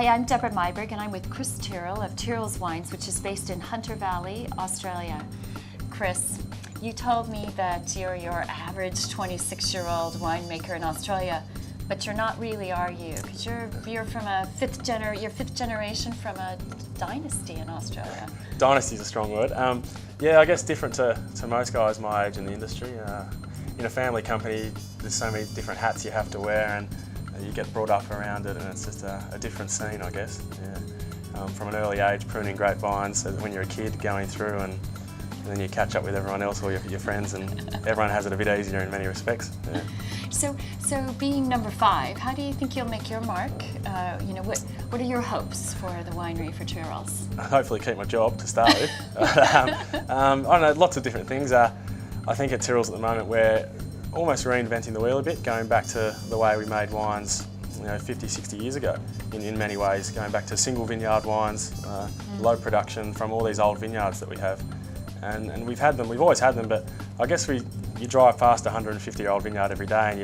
Hi, I'm Debra Meiburg and I'm with Chris Tyrrell of Tyrrell's Wines, which is based in Hunter Valley, Australia. Chris, you told me that you're your average 26-year-old winemaker in Australia, but you're not really, are you? Because you're from a fifth generation from a dynasty in Australia. Dynasty is a strong word. Yeah, I guess different to most guys my age in the industry. In a family company, there's so many different hats you have to wear, and you get brought up around it, and it's just a different scene, I guess. Yeah. From an early age, pruning grapevines, so when you're a kid going through, and then you catch up with everyone else, or your friends, and everyone has it a bit easier in many respects. Yeah. So being number 5, how do you think you'll make your mark? What are your hopes for the winery for Tyrrell's? Hopefully keep my job to start with. I don't know, lots of different things. I think at Tyrrell's at the moment we're almost reinventing the wheel a bit, going back to the way we made wines 50, 60 years ago in many ways, going back to single vineyard wines, low production from all these old vineyards that we have. And we've always had them, but I guess you drive past a 150-year-old vineyard every day and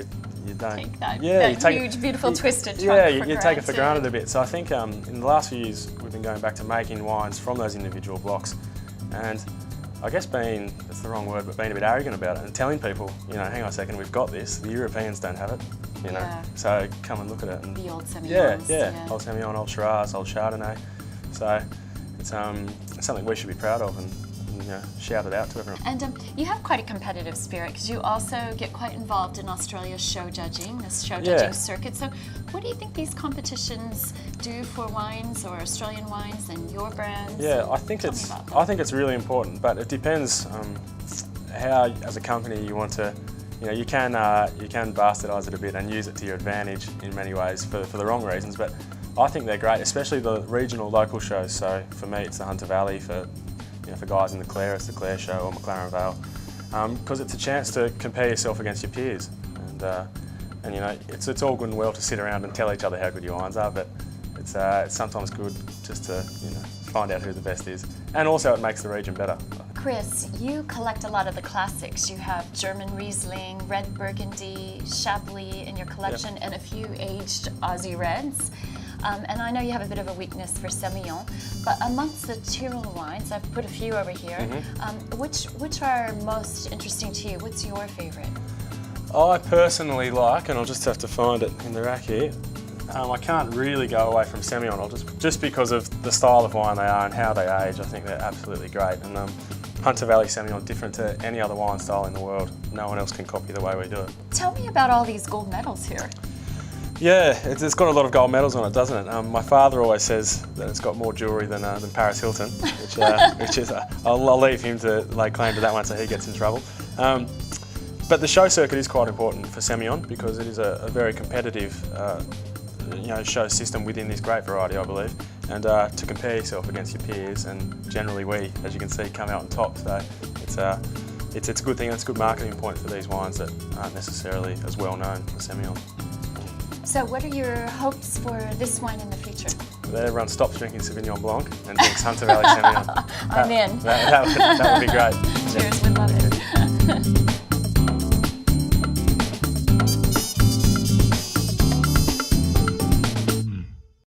you don't take that, huge, beautiful twisted trunk you take it for granted a bit. So I think in the last few years we've been going back to making wines from those individual blocks, and I guess that's the wrong word, but being a bit arrogant about it and telling people, hang on a second, we've got this. The Europeans don't have it, So come and look at it. And the old Semillons. Old Semillon, old Shiraz, old Chardonnay. So it's something we should be proud of and shout it out to everyone. And you have quite a competitive spirit because you also get quite involved in Australia's show judging, this show judging circuit. So what do you think these competitions do for wines or Australian wines and your brands? Yeah, I think it's really important, but it depends how, as a company, you want to. You can bastardise it a bit and use it to your advantage in many ways for the wrong reasons. But I think they're great, especially the regional local shows. So for me, it's the Hunter Valley. For guys in the Clare, it's the Clare Show or McLaren Vale, because it's a chance to compare yourself against your peers, and it's all good and well to sit around and tell each other how good your wines are, but it's sometimes good just to find out who the best is, and also it makes the region better. Chris, you collect a lot of the classics. You have German Riesling, Red Burgundy, Chablis in your collection, and a few aged Aussie Reds. And I know you have a bit of a weakness for Semillon, but amongst the Tyrrell wines, I've put a few over here. Which are most interesting to you? What's your favourite? I personally like, and I'll just have to find it in the rack here. I can't really go away from Semillon. Just because of the style of wine they are and how they age. I think they're absolutely great. And Hunter Valley Semillon, different to any other wine style in the world. No one else can copy the way we do it. Tell me about all these gold medals here. Yeah, it's got a lot of gold medals on it, doesn't it? My father always says that it's got more jewellery than Paris Hilton, which is I'll leave him to lay claim to that one so he gets in trouble. But the show circuit is quite important for Semillon because it is a very competitive show system within this grape variety, I believe, and to compare yourself against your peers, and generally we, as you can see, come out on top. So it's a good thing. It's a good marketing point for these wines that aren't necessarily as well known as Semillon. So what are your hopes for this wine in the future? That everyone stops drinking Sauvignon Blanc and drinks Hunter Valley Semillon. I'm in. That would be great. Cheers, we love it.